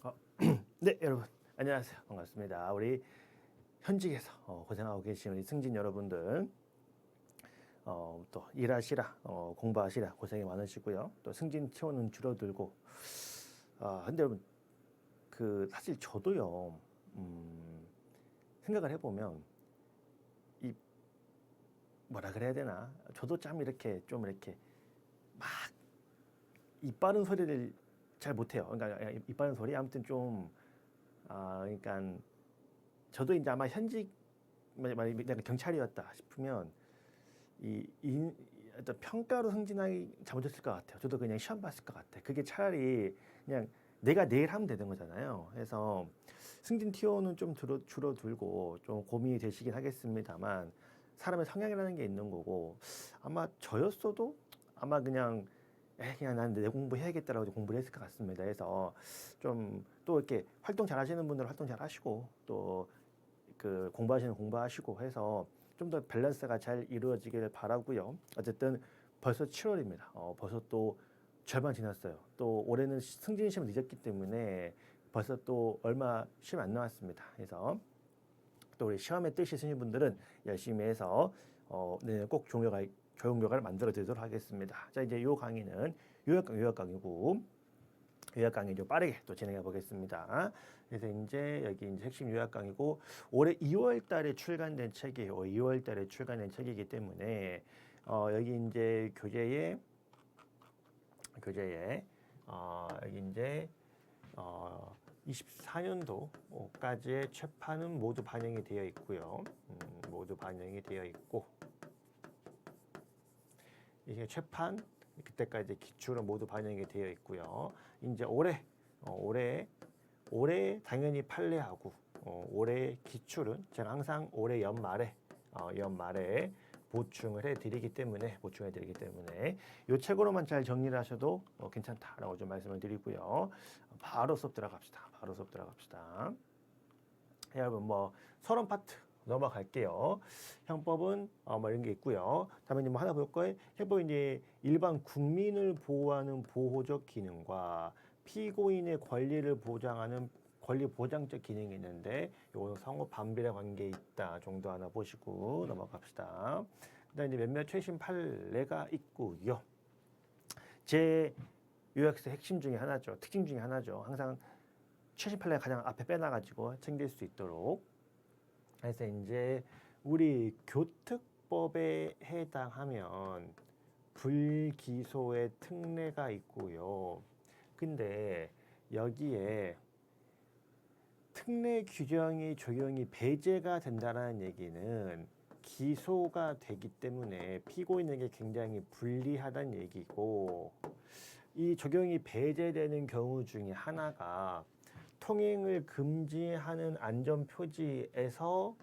어, 네, 여러분 안녕하세요. 반갑습니다. 우리 현직에서 고생하고 계신 우리 승진 여러분들 또 일하시라 공부하시라 고생이 많으시고요. 또 승진 티오는 줄어들고 근데 여러분 그 사실 저도요 생각을 해보면 이 뭐라 그래야 되나 저도 참 이렇게 좀 이렇게 막 입 바른 소리를 잘 못해요. 그러니까 입 바른 소리 아무튼 좀 그러니까 저도 이제 아마 현직 만약 내가 경찰이었다 싶으면 어떤 평가로 승진하기 잘못했을 것 같아요. 저도 그냥 시험 봤을 것 같아. 그게 차라리 그냥 내가 내일 하면 되는 거잖아요. 그래서 승진 티오는 좀 줄어들고 좀 고민이 되시긴 하겠습니다만 사람의 성향이라는 게 있는 거고 아마 저였어도 아마 그냥 난 내 공부해야겠다라고 공부를 했을 것 같습니다. 그래서 좀 또 이렇게 활동 잘 하시는 분들은 활동 잘 하시고 또 그 공부하시는 공부하시고 해서 좀 더 밸런스가 잘 이루어지길 바라고요. 어쨌든 벌써 7월입니다. 벌써 또 절반 지났어요. 또 올해는 승진 시험 늦었기 때문에 벌써 또 얼마 시험 안 남았습니다. 그래서 또 우리 시험에 뜨시는 분들은 열심히 해서 내년 꼭 교육 결과를 만들어 드리도록 하겠습니다. 자, 이제 요 강의는 요약 강의고 요약 강의 좀 빠르게 또 진행해 보겠습니다. 그래서 이제 여기 이제 핵심 요약 강의고 올해 2월 달에 출간된 책이에요. 2월 달에 출간된 책이기 때문에 여기 이제 교재에 여기 이제 24년도까지의 최판은 모두 반영이 되어 있고요. 모두 반영이 되어 있고 이게 최판 그때까지 기출은 모두 반영이 되어 있고요. 이제 올해 당연히 판례하고 올해 기출은 제가 항상 올해 연말에 보충을 해드리기 때문에 이 책으로만 잘 정리를 하셔도 괜찮다라고 좀 말씀을 드리고요. 바로 수업 들어갑시다. 여러분 뭐 서론 파트 넘어갈게요. 형법은 뭐 이런 게 있고요. 다음에 뭐 하나 볼 거예요. 형법은 이제 일반 국민을 보호하는 보호적 기능과 피고인의 권리를 보장하는 권리 보장적 기능이 있는데 요거는 상호 반비례 관계에 있다 정도 하나 보시고 넘어갑시다. 그다음에 이제 몇몇 최신 판례가 있고요. 제 요약서 핵심 중에 하나죠. 특징 중에 하나죠. 항상 최신 판례 가장 앞에 빼놔가지고 챙길 수 있도록. 그래서 이제 우리 교특법에 해당하면 불기소의 특례가 있고요. 근데 여기에 특례 규정이 적용이 배제가 된다는 얘기는 기소가 되기 때문에 피고인에게 굉장히 불리하다는 얘기고 이 적용이 배제되는 경우 중에 하나가 통행을 금지하는 안전표지에서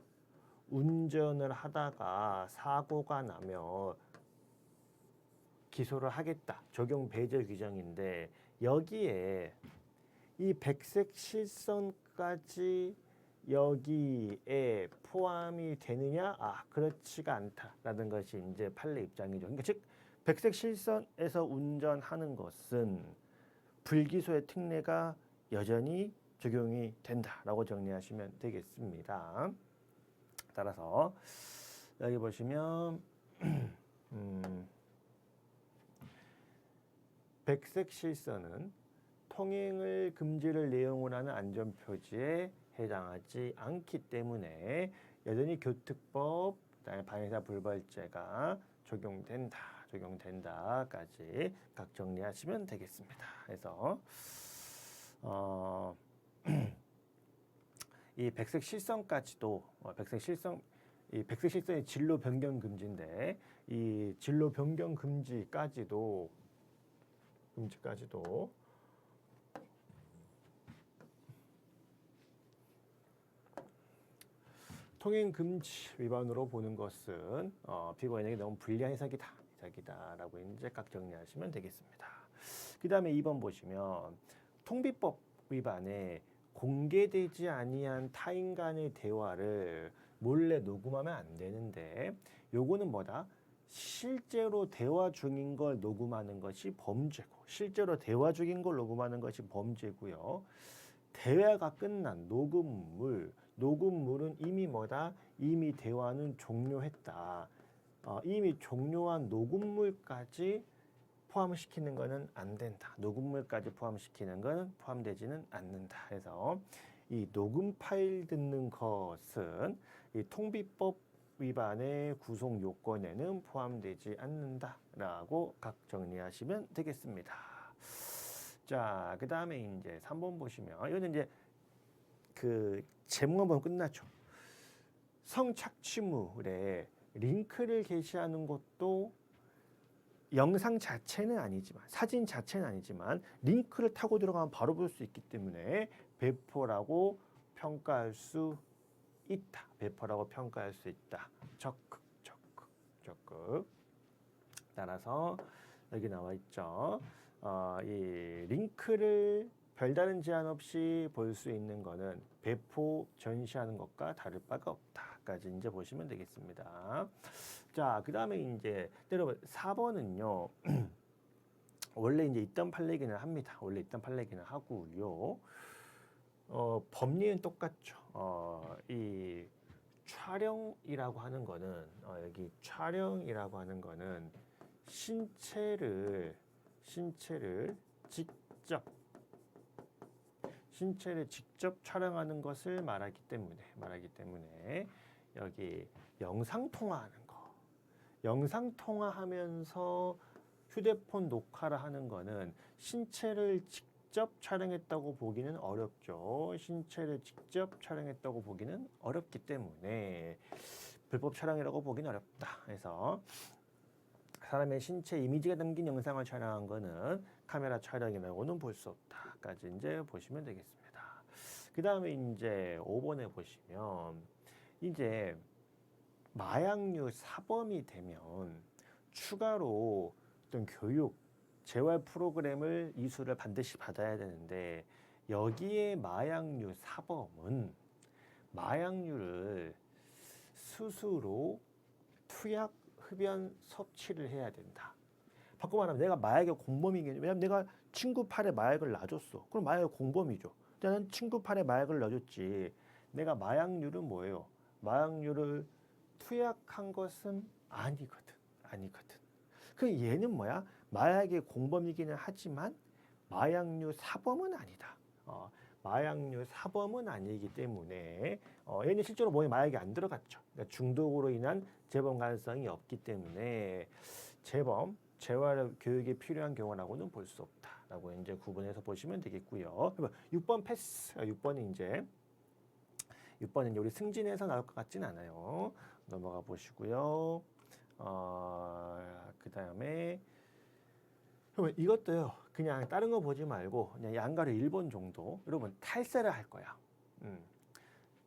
운전을 하다가 사고가 나면 기소를 하겠다. 적용 배제 규정인데 여기에 이 백색 실선까지 여기에 포함이 되느냐? 그렇지가 않다라는 것이 이제 판례 입장이죠. 그러니까 즉 백색 실선에서 운전하는 것은 불기소의 특례가 여전히 적용이 된다라고 정리하시면 되겠습니다. 따라서 여기 보시면 백색 실선은 통행을 금지를 내용으로 하는 안전표지에 해당하지 않기 때문에 여전히 교특법, 그다음에 방해사 불벌죄가 적용된다까지 각 정리하시면 되겠습니다. 그래서 이 백색 실선까지도 이 백색 실선이 진로 변경 금지인데 이 진로 변경 금지까지도 통행 금지 위반으로 보는 것은 피고인에게 너무 불리한 해석이다라고 이제 각 정리하시면 되겠습니다. 그 다음에 2번 보시면 통비법 위반에 공개되지 아니한 타인 간의 대화를 몰래 녹음하면 안 되는데 요거는 뭐다? 실제로 대화 중인 걸 녹음하는 것이 범죄고 실제로 대화 중인 걸 녹음하는 것이 범죄고요. 대화가 끝난 녹음물은 이미 뭐다? 이미 대화는 종료했다. 이미 종료한 녹음물까지 포함시키는 것은 안 된다. 녹음물까지 포함시키는 것은 포함되지는 않는다. 해서 이 녹음 파일 듣는 것은 이 통비법 위반의 구속 요건에는 포함되지 않는다라고 각 정리하시면 되겠습니다. 자, 그 다음에 이제 3번 보시면 이거는 이제 그 제목만 보면 끝나죠. 성착취물에 링크를 게시하는 것도 영상 자체는 아니지만 사진 자체는 아니지만 링크를 타고 들어가면 바로 볼 수 있기 때문에 배포라고 평가할 수 있다. 배포라고 평가할 수 있다. 적극. 따라서 여기 나와 있죠. 이 링크를 별다른 제한 없이 볼 수 있는 거는 배포 전시하는 것과 다를 바가 없다까지 이제 보시면 되겠습니다. 자, 그 다음에 이제 여러분 4번은요. 원래 이제 있던 판례기는 합니다. 원래 있던 판례기는 하고요. 법리는 똑같죠. 이 촬영이라고 하는 거는 여기 촬영이라고 하는 거는 신체를 직접 촬영하는 것을 말하기 때문에 여기 영상 통화하는 거. 영상 통화하면서 휴대폰 녹화를 하는 거는 신체를 직접 촬영했다고 보기는 어렵죠. 신체를 직접 촬영했다고 보기는 어렵기 때문에 불법 촬영이라고 보기는 어렵다. 그래서 사람의 신체 이미지가 담긴 영상을 촬영한 거는 카메라 촬영이라고는 볼 수 없다까지 이제 보시면 되겠습니다. 그 다음에 이제 5번에 보시면 이제 마약류 사범이 되면 추가로 어떤 교육, 재활 프로그램을 이수를 반드시 받아야 되는데 여기에 마약류 사범은 마약류를 스스로 투약, 흡연, 섭취를 해야 된다. 바꿔 말하면 내가 마약의 공범이겠죠. 왜냐하면 내가 친구 팔에 마약을 놔줬어. 그럼 마약의 공범이죠. 나는 친구 팔에 마약을 놔줬지. 내가 마약류는 뭐예요? 마약류를 투약한 것은 아니거든. 그 얘는 뭐야? 마약의 공범이기는 하지만 마약류 사범은 아니다. 마약류 사범은 아니기 때문에 얘는 실제로 몸에 마약이 안 들어갔죠. 그러니까 중독으로 인한 재범 가능성이 없기 때문에 재범, 재활 교육이 필요한 경우라고는 볼 수 없다라고 이제 구분해서 보시면 되겠고요. 6번 패스. 6번은 이제 우리 승진에서 나올 것 같진 않아요. 넘어가 보시고요. 그 다음에 그러면 이것도요. 그냥 다른 거 보지 말고 그냥 양가로 1번 정도. 여러분 탈세를 할 거야.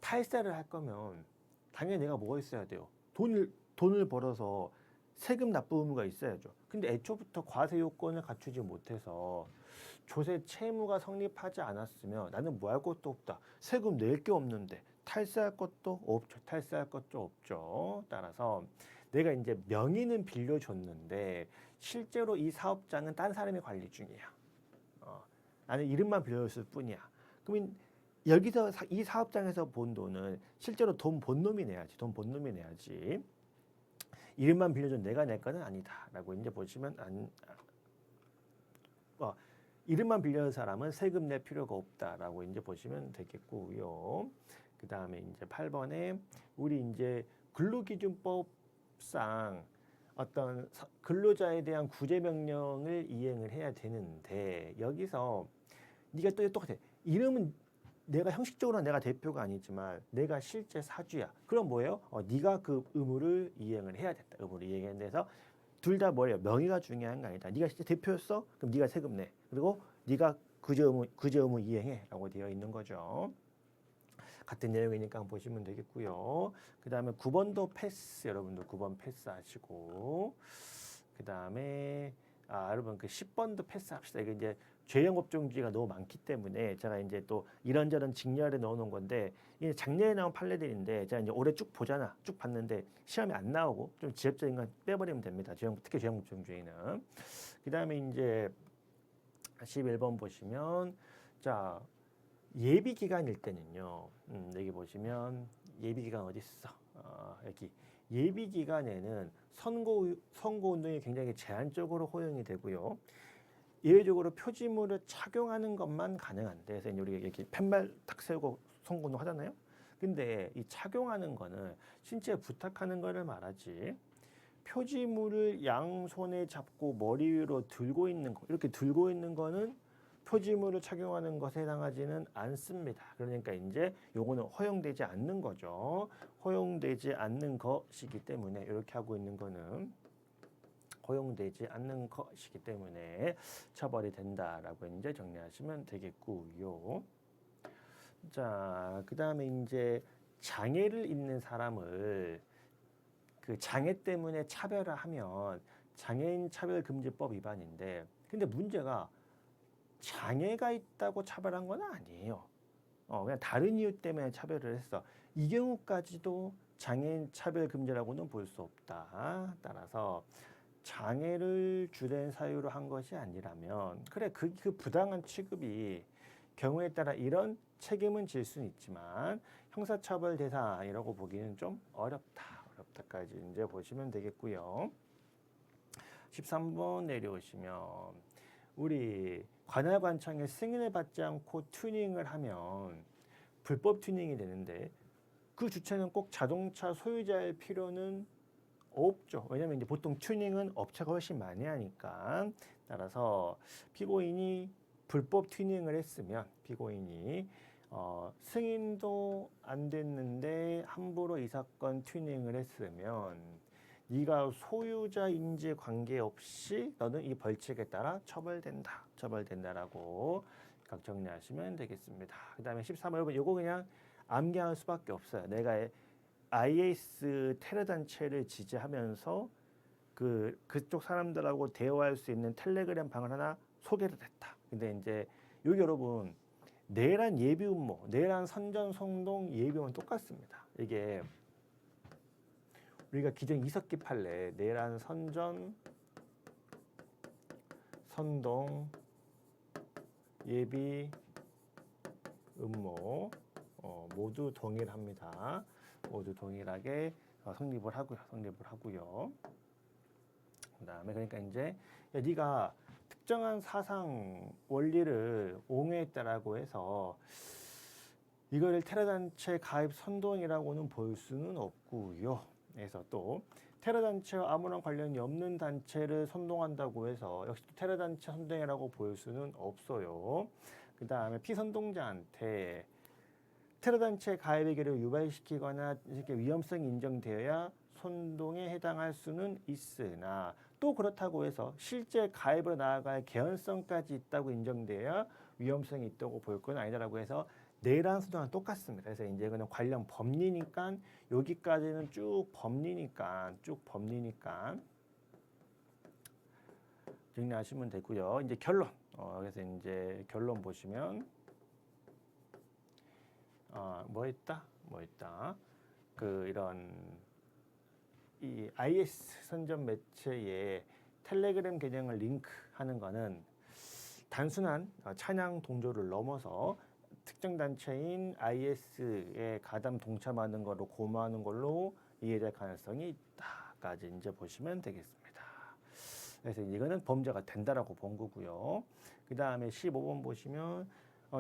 탈세를 할 거면 당연히 내가 뭐가 있어야 돼요. 돈을 벌어서 세금 납부 의무가 있어야죠. 근데 애초부터 과세 요건을 갖추지 못해서 조세 채무가 성립하지 않았으면 나는 뭐 할 것도 없다. 세금 낼 게 없는데 탈세할 것도 없죠. 따라서 내가 이제 명의는 빌려줬는데 실제로 이 사업장은 딴 사람이 관리 중이야. 나는 이름만 빌려줬을 뿐이야. 그러면 여기서 이 사업장에서 본 돈은 실제로 돈 본 놈이 내야지. 이름만 빌려준 내가 낼 거는 아니다라고 이제 보시면 이름만 빌려준 사람은 세금 낼 필요가 없다라고 이제 보시면 되겠고요. 그 다음에 이제 8번에 우리 이제 근로기준법상 어떤 근로자에 대한 구제 명령을 이행을 해야 되는데 여기서 네가 또 똑같아. 이름은 내가 형식적으로는 내가 대표가 아니지만 내가 실제 사주야. 그럼 뭐예요? 네가 그 의무를 이행을 해야 된다. 의무를 이행해야 돼서 둘 다 뭐예요? 명의가 중요한 거 아니다. 네가 실제 대표였어? 그럼 네가 세금 내. 그리고 네가 구제 의무 이행해라고 되어 있는 거죠. 같은 내용이니까 한번 보시면 되겠고요. 그 다음에 9번도 패스. 여러분들 9번 패스하시고 그 다음에 여러분 그 10번도 패스합시다. 이게 이제 죄형 법정주의가 너무 많기 때문에 제가 이제 또 이런저런 직렬에 넣어놓은 건데 이게 작년에 나온 판례들인데 제가 이제 올해 쭉 보잖아. 쭉 봤는데 시험에 안 나오고 좀 지엽적인 건 빼버리면 됩니다. 특히 죄형 법정주의는. 그 다음에 이제 11번 보시면 자 예비 기간일 때는요. 여기 보시면 예비 기간 어디 있어? 여기 예비 기간에는 선거 운동이 굉장히 제한적으로 허용이 되고요. 예외적으로 표지물을 착용하는 것만 가능한데, 그래서 우리가 이렇게 팻말 탁 세우고 선거 운동 하잖아요. 근데 이 착용하는 거는 신체에 부탁하는 거를 말하지, 표지물을 양손에 잡고 머리 위로 들고 있는 거, 이렇게 들고 있는 거는 표지물을 착용하는 것에 해당하지는 않습니다. 그러니까 이제 요거는 허용되지 않는 거죠. 허용되지 않는 것이기 때문에 이렇게 하고 있는 거는 허용되지 않는 것이기 때문에 처벌이 된다라고 이제 정리하시면 되겠고요. 자, 그다음에 이제 장애를 있는 사람을 그 장애 때문에 차별화하면 장애인 차별금지법 위반인데, 근데 문제가 장애가 있다고 차별한 건 아니에요. 그냥 다른 이유 때문에 차별을 했어. 이 경우까지도 장애인 차별금지라고는 볼 수 없다. 따라서 장애를 주된 사유로 한 것이 아니라면, 그래, 그 부당한 취급이 경우에 따라 이런 책임은 질 수는 있지만 형사처벌 대상이라고 보기는 좀 어렵다까지 이제 보시면 되겠고요. 13번 내려오시면, 우리 관할관청의 승인을 받지 않고 튜닝을 하면 불법 튜닝이 되는데, 그 주체는 꼭 자동차 소유자일 필요는 없죠. 왜냐하면 이제 보통 튜닝은 업체가 훨씬 많이 하니까. 따라서 피고인이 불법 튜닝을 했으면, 피고인이 승인도 안 됐는데 함부로 이 사건 튜닝을 했으면, 네가 소유자 인지 관계없이 너는 이 벌칙에 따라 처벌된다라고 각 정리하시면 되겠습니다. 그 다음에 13번, 여러분 이거 그냥 암기할 수밖에 없어요. 내가 IS 테러 단체를 지지하면서 그쪽 사람들하고 대화할 수 있는 텔레그램 방을 하나 소개를 했다. 근데 이제 여기 여러분, 내란 예비 음모, 내란 선전 성동 예비 음모는 똑같습니다. 이게 우리가 기존 이석기 판례 내란 선전 선동 예비 음모 모두 동일합니다. 모두 동일하게 성립을 하고요. 그다음에 그러니까 이제 네가 특정한 사상 원리를 옹호했다라고 해서 이거를 테러단체 가입 선동이라고는 볼 수는 없고요. 그래서 또 테러단체와 아무런 관련이 없는 단체를 선동한다고 해서 역시 테러단체 선동이라고 볼 수는 없어요. 그 다음에 피선동자한테 테러단체 가입의 기를 유발시키거나 이렇게 위험성이 인정되어야 선동에 해당할 수는 있으나, 또 그렇다고 해서 실제 가입으로 나아갈 개연성까지 있다고 인정돼야 위험성이 있다고 볼 건 아니다라고 해서 내란 선동은 똑같습니다. 그래서 이제 그냥 관련 법리니까 여기까지는 쭉 법리니까 정리하시면 되고요. 이제 결론. 그래서 이제 결론 보시면 뭐 있다. 이런 이 IS 선전 매체에 텔레그램 계정을 링크하는 거는 단순한 찬양 동조를 넘어서 특정 단체인 IS에 가담 동참하는 걸로 고마하는 걸로 이해될 가능성이 있다까지 이제 보시면 되겠습니다. 그래서 이거는 범죄가 된다라고 본 거고요. 그 다음에 15번 보시면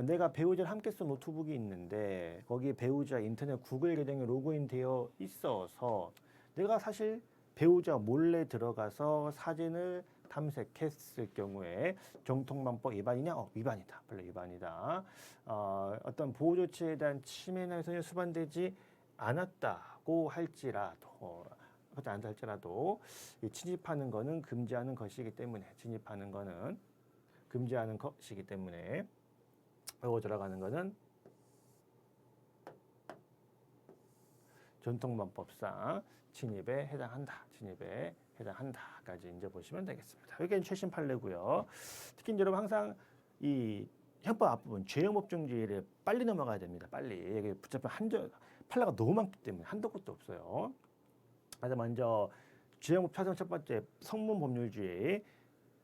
내가 배우자를 함께 쓴 노트북이 있는데 거기에 배우자 인터넷 구글 계정에 로그인되어 있어서 내가 사실 배우자 몰래 들어가서 사진을 탐색했을 경우에 정통망법 위반이냐? 위반이다. 별로 위반이다. 어떤 보호 조치에 대한 침해나 훼손이 수반되지 않았다고 할지라도 침입하는 거는 금지하는 것이기 때문에 배우 들어가는 거는 전통망법상 침입에 해당한다까지 이제 보시면 되겠습니다. 여기는 최신 판례고요. 특히 이제 여러분 항상 이 형법 앞부분 죄형법정지를 빨리 넘어가야 됩니다. 빨리 이게 붙잡힌 판례가 너무 많기 때문에 한도 끝도 없어요. 그래서 먼저 죄형법 차성 첫 번째 성문 법률주의,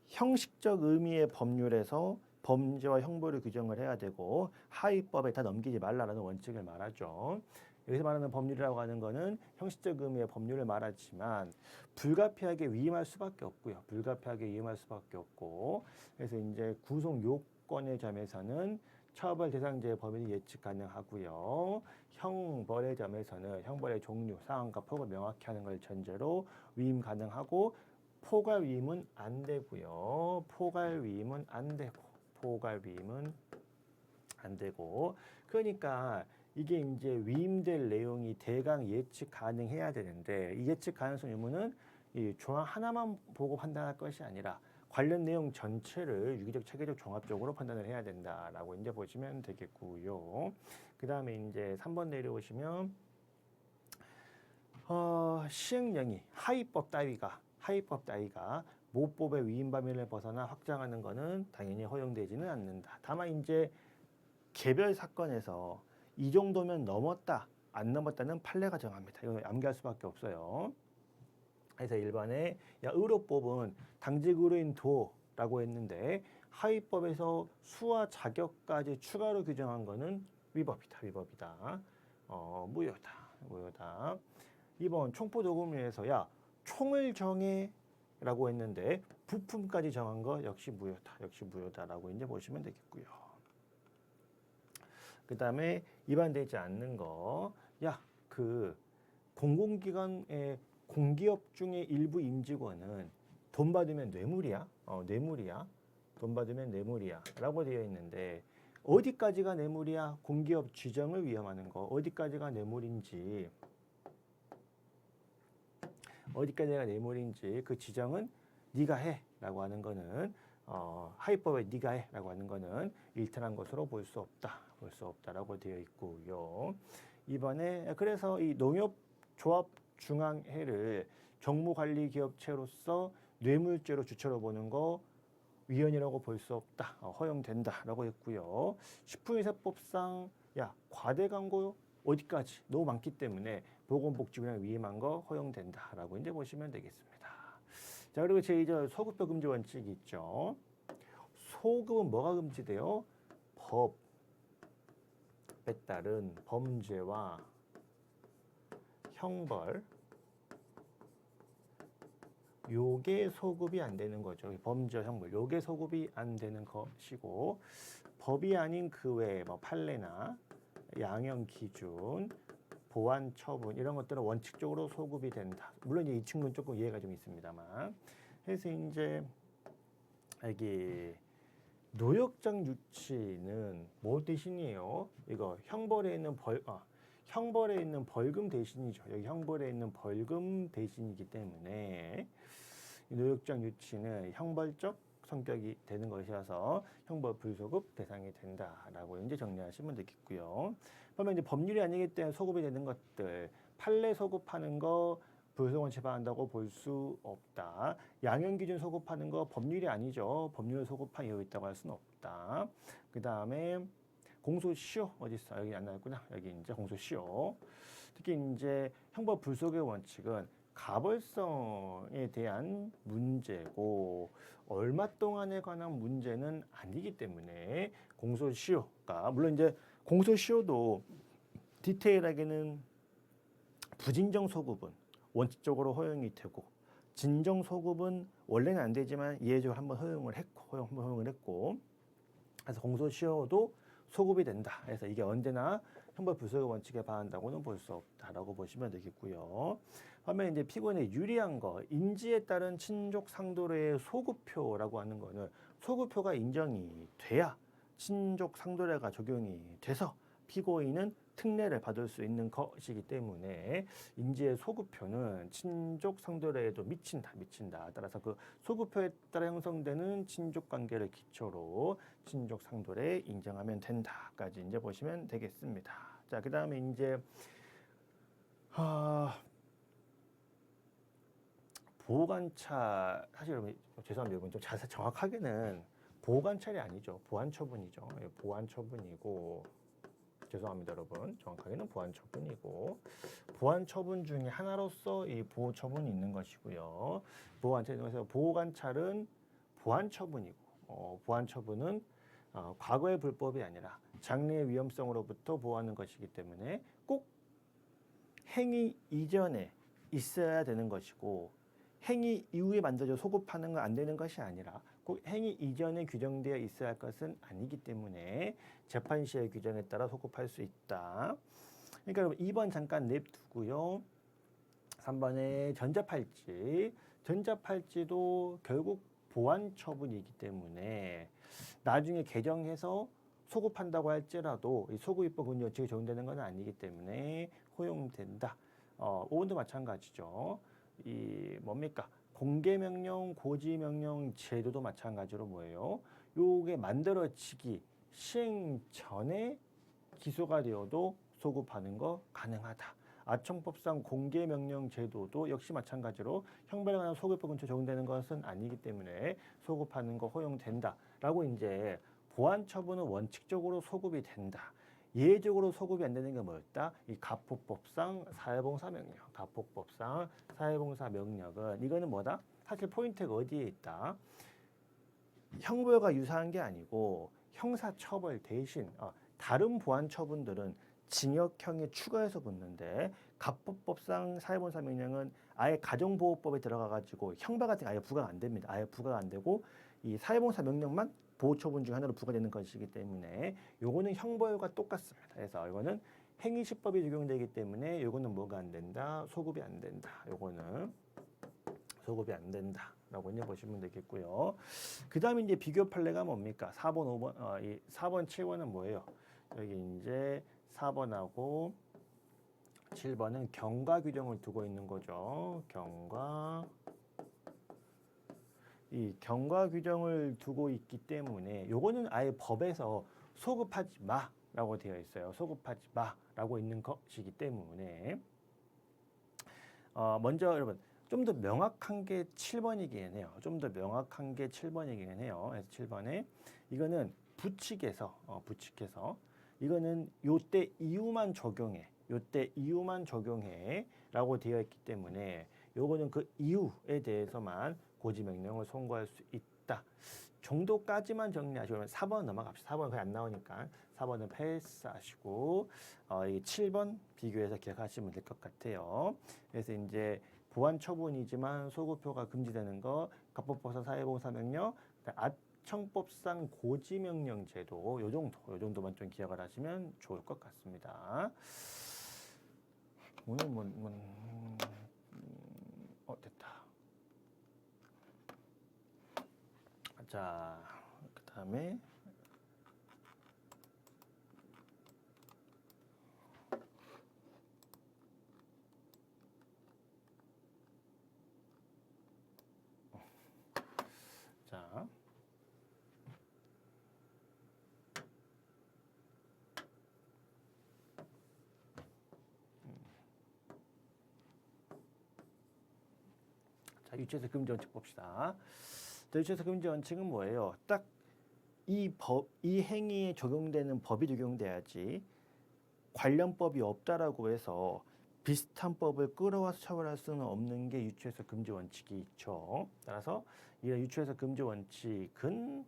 형식적 의미의 법률에서 범죄와 형벌을 규정을 해야 되고 하위법에 다 넘기지 말라라는 원칙을 말하죠. 여기서 말하는 법률이라고 하는 거는 형식적 의미의 법률을 말하지만 불가피하게 위임할 수밖에 없고요. 불가피하게 위임할 수밖에 없고 그래서 이제 구속 요건의 점에서는 처벌 대상자의 범위는 예측 가능하고요. 형벌의 점에서는 형벌의 종류, 상황과 폭을 명확히 하는 걸 전제로 위임 가능하고 포괄 위임은 안 되고요. 포괄 위임은 안 되고 포괄 위임은 안 되고 그러니까 이게 이제 위임될 내용이 대강 예측 가능해야 되는데 이 예측 가능성 유무는 이 조항 하나만 보고 판단할 것이 아니라 관련 내용 전체를 유기적, 체계적, 종합적으로 판단을 해야 된다라고 이제 보시면 되겠고요. 그 다음에 이제 3번 내려오시면 시행령이 하위법 따위가 모법의 위임 범위를 벗어나 확장하는 것은 당연히 허용되지는 않는다. 다만 이제 개별 사건에서 이 정도면 넘었다, 안 넘었다는 판례가 정합니다. 이건 암기할 수밖에 없어요. 그래서 일반에 의료법은 당직 의료인 도라고 했는데 하위법에서 수와 자격까지 추가로 규정한 거는 위법이다. 무효다. 2번 총포도금위에서 총을 정해라고 했는데 부품까지 정한 거 역시 무효다라고 이제 보시면 되겠고요. 그 다음에 위반되지 않는 거, 그 공공기관의 공기업 중에 일부 임직원은 돈 받으면 뇌물이야? 돈 받으면 뇌물이야라고 되어 있는데 어디까지가 뇌물이야? 공기업 지정을 위반하는 거 어디까지가 뇌물인지 그 지정은 네가 해라고 하는 거는 하위법에 네가 해라고 하는 거는 일탈한 것으로 볼 수 없다라고 되어 있고요. 이번에 그래서 이 농협조합중앙회를 정무관리기업체로서 뇌물죄로 주체로 보는 거 위헌이라고 볼 수 없다, 허용된다라고 했고요. 식품의사법상 과대 광고 어디까지 너무 많기 때문에 보건복지부랑 위임한 거 허용된다라고 이제 보시면 되겠습니다. 자, 그리고 제2절 소급표 금지 원칙이 있죠. 소급은 뭐가 금지돼요? 법에 따른 범죄와 형벌, 요게 소급이 안 되는 거죠. 범죄, 형벌, 요게 소급이 안 되는 것이고 법이 아닌 그 외에 뭐 판례나 양형 기준, 보완 처분 이런 것들은 원칙적으로 소급이 된다. 물론 이제 이 친구는 조금 이해가 좀 있습니다만. 그래서 이제 여기 노역장 유치는 뭐 대신이에요? 이거 형벌에 있는 벌금 대신이죠. 여기 형벌에 있는 벌금 대신이기 때문에 노역장 유치는 형벌적 성격이 되는 것이어서 형벌 불소급 대상이 된다라고 이제 정리하시면 되겠고요. 그러면 이제 법률이 아니기 때문에 소급이 되는 것들, 판례 소급하는 거 불소급을 처벌한다고 볼 수 없다. 양형 기준 소급하는 거 법률이 아니죠. 법률을 소급한 이유 있다고 할 수는 없다. 그 다음에 공소시효 어디 있어? 여기 안 나왔구나. 여기 이제 공소시효. 특히 이제 형벌 불소급의 원칙은 가벌성에 대한 문제고 얼마 동안에 관한 문제는 아니기 때문에 공소시효가 물론 이제 공소시효도 디테일하게는 부진정 소급은 원칙적으로 허용이 되고 진정 소급은 원래는 안 되지만 이해적으로 한번 허용을 했고 그래서 공소시효도 소급이 된다. 그래서 이게 언제나 형벌 불소급 원칙에 반한다고는 볼 수 없다라고 보시면 되겠고요. 반면에 이제 피고인에 유리한 거, 인지에 따른 친족 상도례의 소급표라고 하는 거는 소급표가 인정이 돼야 친족 상도례가 적용이 돼서 피고인은 특례를 받을 수 있는 것이기 때문에 인지의 소급표는 친족 상도례에도 미친다. 따라서 그 소급표에 따라 형성되는 친족 관계를 기초로 친족 상도례 인정하면 된다까지 이제 보시면 되겠습니다. 자, 그 다음에 이제 보호관찰 사실 여러분 죄송합니다. 여러분 좀 자세 정확하게는 보호관찰이 아니죠. 보완처분이죠. 보완처분이고 죄송합니다, 여러분. 정확하게는 보완처분이고 보완처분 중에 하나로서 이 보호처분이 있는 것이고요. 보호관찰에서 보호관찰은 보완처분이고 보완처분은 과거의 불법이 아니라 장래의 위험성으로부터 보호하는 것이기 때문에 꼭 행위 이전에 있어야 되는 것이고 행위 이후에 만들어져 소급하는 건 안 되는 것이 아니라 꼭 행위 이전에 규정되어 있어야 할 것은 아니기 때문에 재판 시의 규정에 따라 소급할 수 있다. 그러니까 여러분 2번 잠깐 냅두고요. 3번에 전자팔찌. 전자팔찌도 결국 보안 처분이기 때문에 나중에 개정해서 소급한다고 할지라도 이 소급입법 금지원칙이 적용되는 건 아니기 때문에 허용된다. 5번도 마찬가지죠. 이 뭡니까? 공개명령, 고지명령 제도도 마찬가지로 뭐예요? 요게 만들어지기 시행 전에 기소가 되어도 소급하는 거 가능하다. 아청법상 공개명령 제도도 역시 마찬가지로 형벌에 관한 소급법 근처 적용되는 것은 아니기 때문에 소급하는 거 허용된다라고 이제 보안 처분은 원칙적으로 소급이 된다. 예외적으로 소급이 안 되는 게 뭐였다? 이 가포법상 사회봉사명령. 가포법상 사회봉사명령은 이거는 뭐다? 사실 포인트가 어디에 있다? 형벌과 유사한 게 아니고 형사처벌 대신 다른 보안 처분들은 징역형에 추가해서 붙는데 가포법상 사회봉사명령은 아예 가정보호법에 들어가가지고 형벌 같은 게 아예 부과가 안 됩니다. 아예 부과가 안 되고 이 사회봉사명령만 보호처분 중 하나로 부과되는 것이기 때문에 요거는 형벌과 똑같습니다. 그래서 이거는 행위시법이 적용되기 때문에 요거는 뭐가 안 된다? 소급이 안 된다. 요거는 소급이 안 된다. 라고 이제 보시면 되겠고요. 그 다음에 이제 비교 판례가 뭡니까? 4번, 5번, 이 4번, 7번은 뭐예요? 여기 이제 4번하고 7번은 경과 규정을 두고 있는 거죠. 이 경과 규정을 두고 있기 때문에 요거는 아예 법에서 소급하지 마라고 되어 있어요. 소급하지 마라고 있는 것이기 때문에 먼저 여러분 좀 더 명확한 게 7번이긴 해요. 좀 더 명확한 게 7번이긴 해요. 그래서 7번에 이거는 부칙에서 이거는 요때 이후만 적용해. 요때 이후만 적용해라고 되어 있기 때문에 요거는 그 이후에 대해서만 고지명령을 선고할 수 있다. 정도까지만 정리하시고 4번 넘어갑시다. 4번 거의 안 나오니까 4번은 패스하시고 이 7번 비교해서 기억하시면 될 것 같아요. 그래서 이제 보안 처분이지만 소급표가 금지되는 거, 가포법상 사회봉사명령, 아청법상 고지명령 제도 요 정도만 좀 기억을 하시면 좋을 것 같습니다. 오늘 됐다. 자, 그 다음에 자, 유치해서 금지 원칙 봅시다. 유치해서 금지 원칙은 뭐예요? 딱 이 행위에 적용되는 법이 적용돼야지 관련법이 없다라고 해서 비슷한 법을 끌어와서 처벌할 수는 없는 게 유치해서 금지 원칙이 있죠. 따라서 이 유치해서 금지 원칙은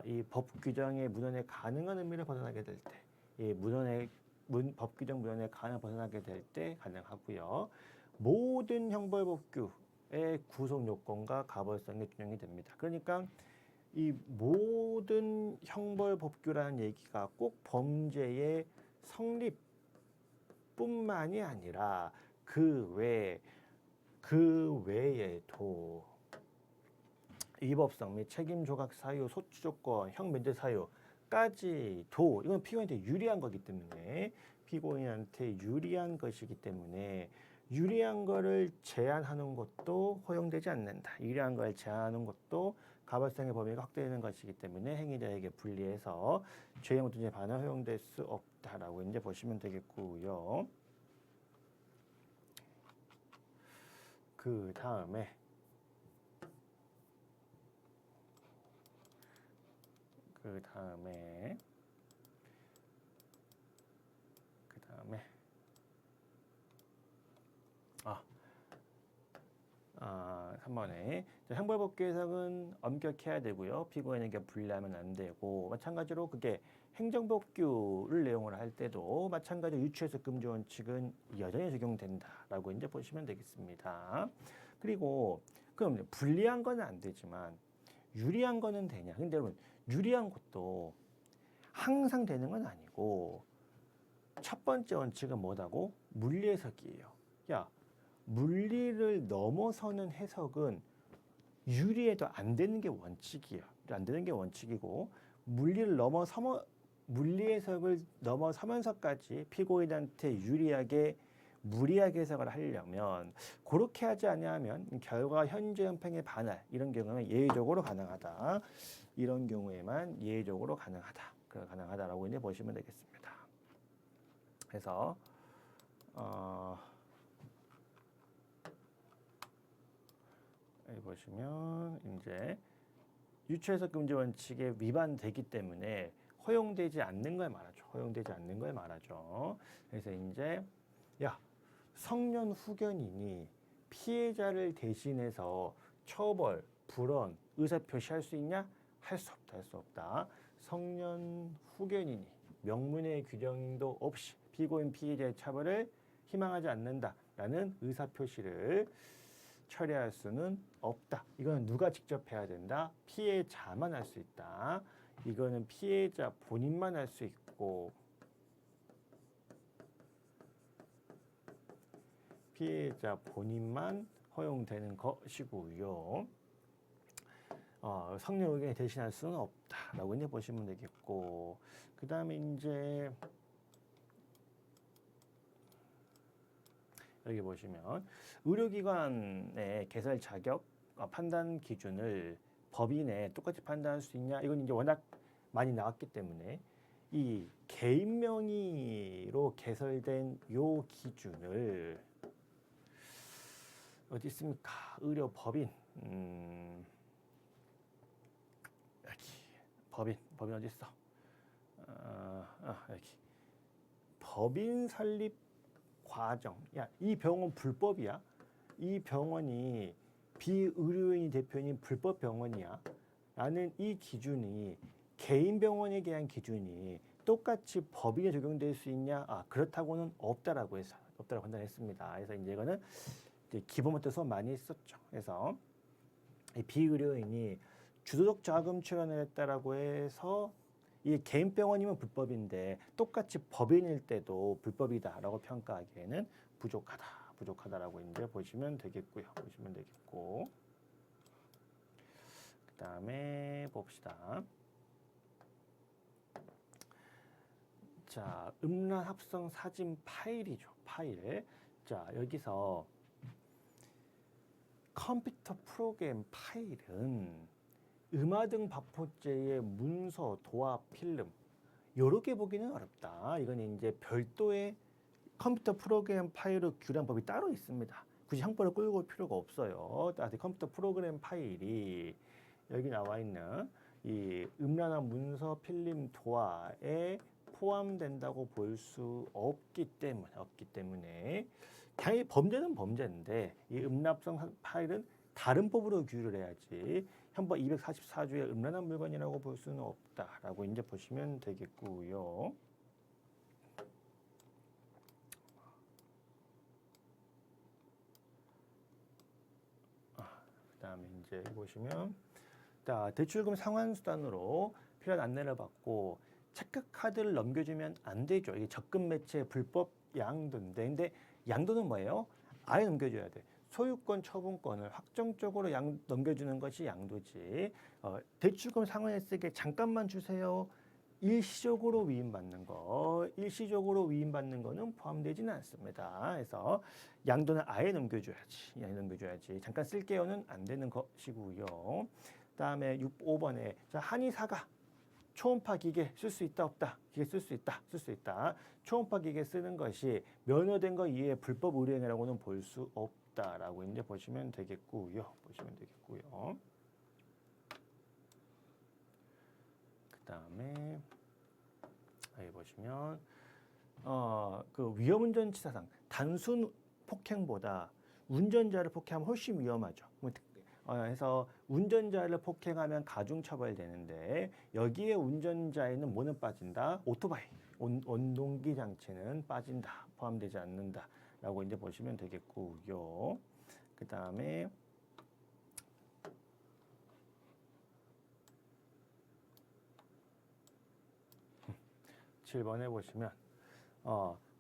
이 법 규정의 문헌에 가능한 의미를 벗어나게 될 때, 이 법 규정 문헌에 가능 벗어나게 될 때 가능하고요. 모든 형벌법규의 구속 요건과 가벌성이 균형이 됩니다. 그러니까 이 모든 형벌법규라는 얘기가 꼭 범죄의 성립뿐만이 아니라 그 외에도 위법성 및 책임 조각 사유, 소추 조건, 형 면제 사유까지도 이건 피고인한테 유리한 거기 때문에 피고인한테 유리한 것이기 때문에 유리한 거를 제한하는 것도 허용되지 않는다. 유리한 걸 제한하는 것도 가벌성의 범위가 확대되는 것이기 때문에 행위자에게 불리해서 죄의 모든 반은 허용될 수 없다라고 이제 보시면 되겠고요. 그 다음에 3번에 형벌법규 해석은 엄격해야 되고요. 피고인에게 불리하면 안 되고 마찬가지로 그게 행정법규를 내용을 할 때도 마찬가지로 유추해석 금지 원칙은 여전히 적용된다라고 이제 보시면 되겠습니다. 그리고 그럼 불리한 건 안 되지만 유리한 거는 되냐? 근데 여러분 유리한 것도 항상 되는 건 아니고 첫 번째 원칙은 뭐다고? 물리 해석이에요. 야, 물리를 넘어서는 해석은 유리해도 안 되는 게 원칙이에요. 안 되는 게 원칙이고 물리 해석을 넘어서면서까지 피고인한테 유리하게 무리하게 해석을 하려면 그렇게 하지 아니하면 결과 현재 형평의 반할 이런 경우는 예외적으로 가능하다. 이런 경우에만 예외적으로 가능하다라고 이제 보시면 되겠습니다. 그래서 여기 보시면 이제 유추해석 금지 원칙에 위반되기 때문에 허용되지 않는 걸 말하죠. 허용되지 않는 걸 말하죠. 그래서 이제 야 성년 후견인이 피해자를 대신해서 처벌, 불언, 의사표시할 수 있냐? 할 수 없다. 할 수 없다. 성년 후견인이 명문의 규정도 없이 피고인 피해자의 처벌을 희망하지 않는다라는 의사표시를 처리할 수는 없다. 이거는 누가 직접 해야 된다? 피해자만 할 수 있다. 이거는 피해자 본인만 할 수 있고 피해자 본인만 허용되는 것이고요. 성년 의견이 대신할 수는 없다라고 이제 보시면 되겠고, 그 다음에 이제 여기 보시면 의료기관의 개설 자격 판단 기준을 법인에 똑같이 판단할 수 있냐? 이건 이제 워낙 많이 나왔기 때문에 이 개인 명의로 개설된 요 기준을 어디 있습니까? 의료법인 여기 법인 어디 있어? 여기 법인 설립 과정. 야, 이 병원 불법이야? 이 병원이 비의료인이 대표인 불법 병원이야? 라는 이 기준이 개인 병원에 대한 기준이 똑같이 법인에 적용될 수 있냐? 그렇다고는 없다라고 판단했습니다. 그래서 이제 이거는 기본부터 수업 많이 했었죠. 그래서 이 비의료인이 주도적 자금 출연을 했다라고 해서 이 개인 병원이면 불법인데 똑같이 법인일 때도 불법이다라고 평가하기에는 부족하다라고 이제 보시면 되겠고요. 그다음에 봅시다. 자, 음란 합성 사진 파일이죠. 파일. 자, 여기서 컴퓨터 프로그램 파일은 음화 등 발포제의 문서, 도화, 필름 요렇게 보기는 어렵다. 이건 이제 별도의 컴퓨터 프로그램 파일을 규율한 법이 따로 있습니다. 굳이 형벌을 끌고 올 필요가 없어요. 컴퓨터 프로그램 파일이 여기 나와 있는 이 음란한 문서, 필름, 도화에 포함된다고 볼 수 없기 때문에 당연히 범죄는 범죄인데 이 음란성 파일은 다른 법으로 규율을 해야지 형법 244조의 음란한 물건이라고 볼 수는 없다라고 이제 보시면 되겠고요. 그다음에 이제 보시면 대출금 상환수단으로 필요한 안내를 받고 체크카드를 넘겨주면 안 되죠. 이게 적금 매체 불법 양도인데, 근데 양도는 뭐예요? 아예 넘겨줘야 돼. 소유권, 처분권을 확정적으로 넘겨주는 것이 양도지. 대출금 상환했을 때 잠깐만 주세요. 일시적으로 위임받는 거는 포함되지는 않습니다. 그래서 양도는 아예 넘겨줘야지. 잠깐 쓸게요는 안 되는 것이고요. 그다음에 5번에 한의사가 초음파 기계 쓸 수 있다 없다? 기계 쓸 수 있다. 초음파 기계 쓰는 것이 면허된 거 이외에 불법 의료행위라고는 볼 수 없다라고 이제 보시면 되겠고요. 그다음에 여기 보시면 그 위험운전치사상 단순 폭행보다 운전자를 폭행하면 훨씬 위험하죠. 해서 운전자를 폭행하면 가중처벌되는데 여기에 운전자에는 뭐는 빠진다? 오토바이, 원동기 장치는 빠진다, 포함되지 않는다라고 이제 보시면 되겠고요. 그 다음에 7번에 보시면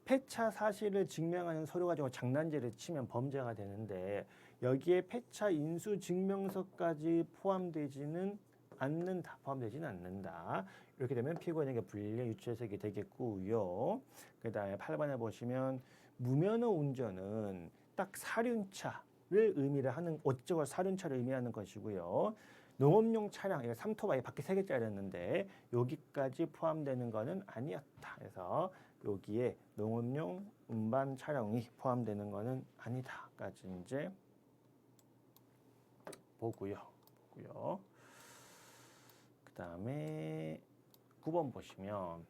폐차 사실을 증명하는 서류 가지고 장난질을 치면 범죄가 되는데 여기에 폐차 인수 증명서까지 포함되지는 않는다. 포함되지는 않는다. 이렇게 되면 피고인에게 불리한 유추해석이 되겠고요. 그 다음에 8번에 보시면 무면허 운전은 딱 사륜차를 의미를 하는 어쩌고 사륜차를 의미하는 것이고요. 농업용 차량, 이거 3토바이 바퀴 3개짜리였는데 여기까지 포함되는 것은 아니었다. 그래서 여기에 농업용 운반 차량이 포함되는 것은 아니다까지 이제 보고요. 그 다음에 9번 보시면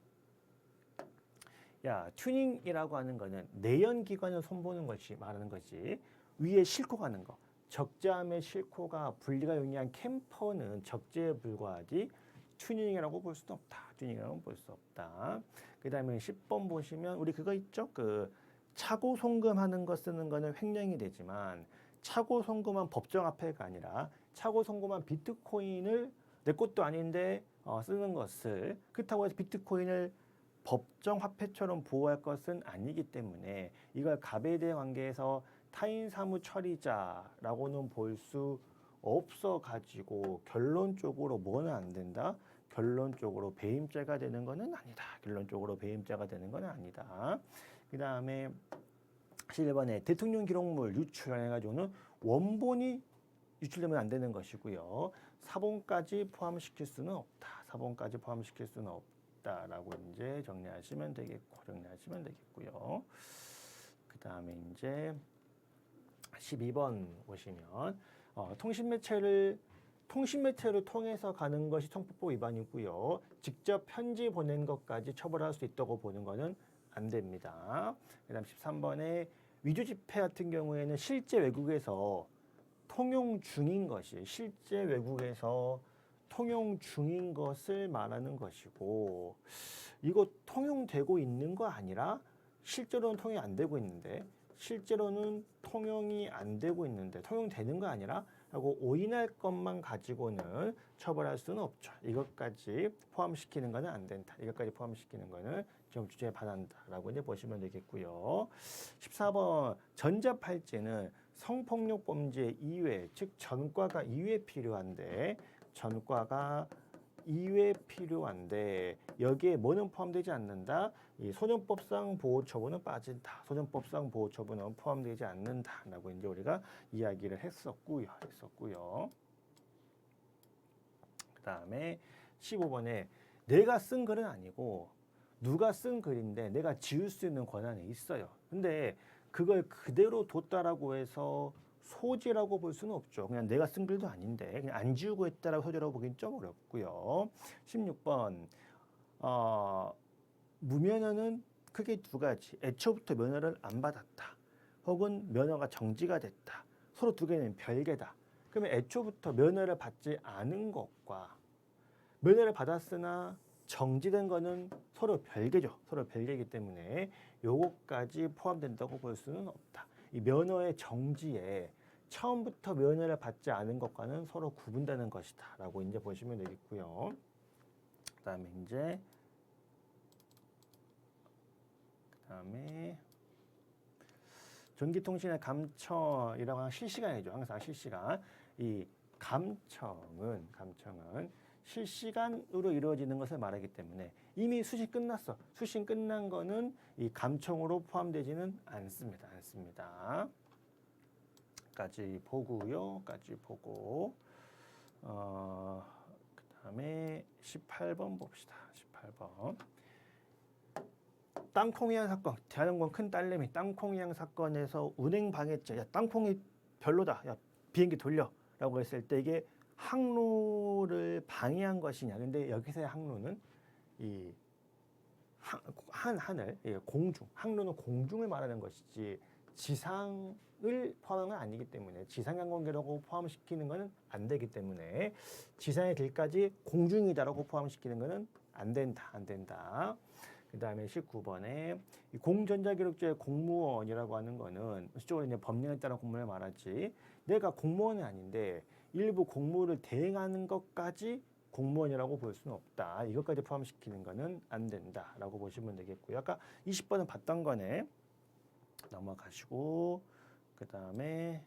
튜닝이라고 하는 거는 내연기관을 손보는 것이 말하는 거지. 위에 싣고 가는 거. 적재함에 싣고가 분리가 용이한 캠퍼는 적재에 불과하지 튜닝이라고 볼 수는 없다. 튜닝이라고 볼 수 없다. 그 다음에 10번 보시면 우리 그거 있죠? 그 차고 송금하는 거 쓰는 거는 횡령이 되지만 차고 송금한 법정 화폐가 아니라 차고 송금한 비트코인을 내 것도 아닌데 쓰는 것을 그렇다고 해서 비트코인을 법정 화폐처럼 보호할 것은 아니기 때문에 이걸 가배대 관계에서 타인 사무 처리자라고는 볼 수 없어 가지고 결론적으로 뭐는 안 된다? 결론적으로 배임죄가 되는 것은 아니다. 결론적으로 배임죄가 되는 것은 아니다. 그 다음에 11번에 대통령 기록물 유출해가지고는 원본이 유출되면 안 되는 것이고요. 사본까지 포함시킬 수는 없다. 사본까지 포함시킬 수는 없다라고 이제 정리하시면 되겠고요. 그 다음에 이제 12번 보시면 통신매체를 통해서 가는 것이 통법법 위반이고요. 직접 편지 보낸 것까지 처벌할 수 있다고 보는 것은 안 됩니다. 그 다음 13번에 위조 지폐 같은 경우에는 실제 외국에서 통용 중인 것이 실제 외국에서 통용 중인 것을 말하는 것이고 이거 통용되고 있는 거 아니라 실제로는 통용이 안 되고 있는데 통용되는 거 아니라 하고 오인할 것만 가지고는 처벌할 수는 없죠. 이것까지 포함시키는 것은 안 된다. 이것까지 포함시키는 것은 좀 주제에 반한다라고 이제 보시면 되겠고요. 14번 전자팔찌는 성폭력 범죄 이외, 즉 전과가 이외 필요한데 여기에 뭐는 포함되지 않는다. 이 소년법상 보호처분은 빠진다. 소년법상 보호처분은 포함되지 않는다라고 이제 우리가 이야기를 했었고요. 그 다음에 15번에 내가 쓴 글은 아니고 누가 쓴 글인데 내가 지울 수 있는 권한이 있어요. 근데 그걸 그대로 뒀다라고 해서 소지라고 볼 수는 없죠. 그냥 내가 쓴 글도 아닌데 그냥 안 지우고 했다라고 소지라고 보기는 좀 어렵고요. 16번 무면허는 크게 두 가지. 애초부터 면허를 안 받았다. 혹은 면허가 정지가 됐다. 서로 두 개는 별개다. 그러면 애초부터 면허를 받지 않은 것과 면허를 받았으나 정지된 거는 서로 별개죠. 서로 별개이기 때문에 요거까지 포함된다고 볼 수는 없다. 이 면허의 정지에 처음부터 면허를 받지 않은 것과는 서로 구분되는 것이다. 라고 이제 보시면 되겠고요. 그 다음에 전기통신의 감청이라고 하는 실시간이죠. 항상 실시간. 이 감청은 실시간으로 이루어지는 것을 말하기 때문에 이미 수신 끝났어. 수신 끝난 거는 이 감청으로 포함되지는 않습니다. 까지 보고 그 다음에 18번 봅시다. 18번 땅콩이양 사건, 대한항공 큰 딸내미 땅콩이양 사건에서 운행 방해죄. 야 땅콩이 별로다. 야 비행기 돌려 라고 했을 때 이게 항로를 방해한 것이냐. 근데 여기서의 항로는 이 하늘, 공중, 항로는 공중을 말하는 것이지 지상을 포함한 건 아니기 때문에 지상항공기라고 포함시키는 것은 안 되기 때문에 지상의 길까지 공중이다라고 포함시키는 것은 안 된다. 그 다음에 19번에 공전자기록자의 공무원이라고 하는 거는 실적으로 이제 법령에 따른 공무원을 말하지 내가 공무원은 아닌데 일부 공무를 대행하는 것까지 공무원이라고 볼 수는 없다. 이것까지 포함시키는 거는 안 된다라고 보시면 되겠고요. 아까 20번은 봤던 거네. 넘어가시고 그 다음에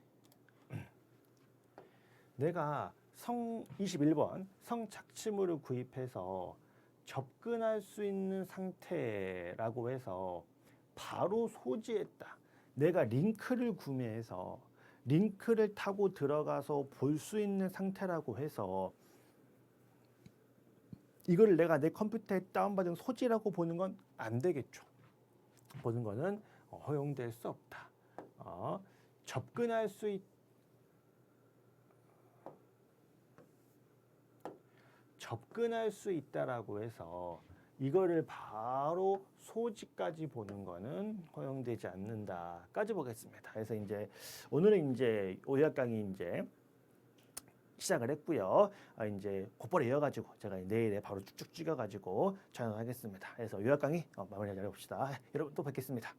내가 21번 성착취물을 구입해서 접근할 수 있는 상태라고 해서 바로 소지했다. 내가 링크를 구매해서 링크를 타고 들어가서 볼 수 있는 상태라고 해서 이거를 내가 내 컴퓨터에 다운받은 소지라고 보는 건 안 되겠죠. 보는 거는 허용될 수 없다. 접근할 수 있다라고 해서 이거를 바로 소지까지 보는 거는 허용되지 않는다까지 보겠습니다. 그래서 이제 오늘은 이제 요약 강의 이제 시작을 했고요. 이제 곧바로 이어가지고 제가 내일에 바로 쭉쭉 찍어가지고 촬영하겠습니다. 그래서 요약 강의 마무리하도록 합시다. 여러분 또 뵙겠습니다.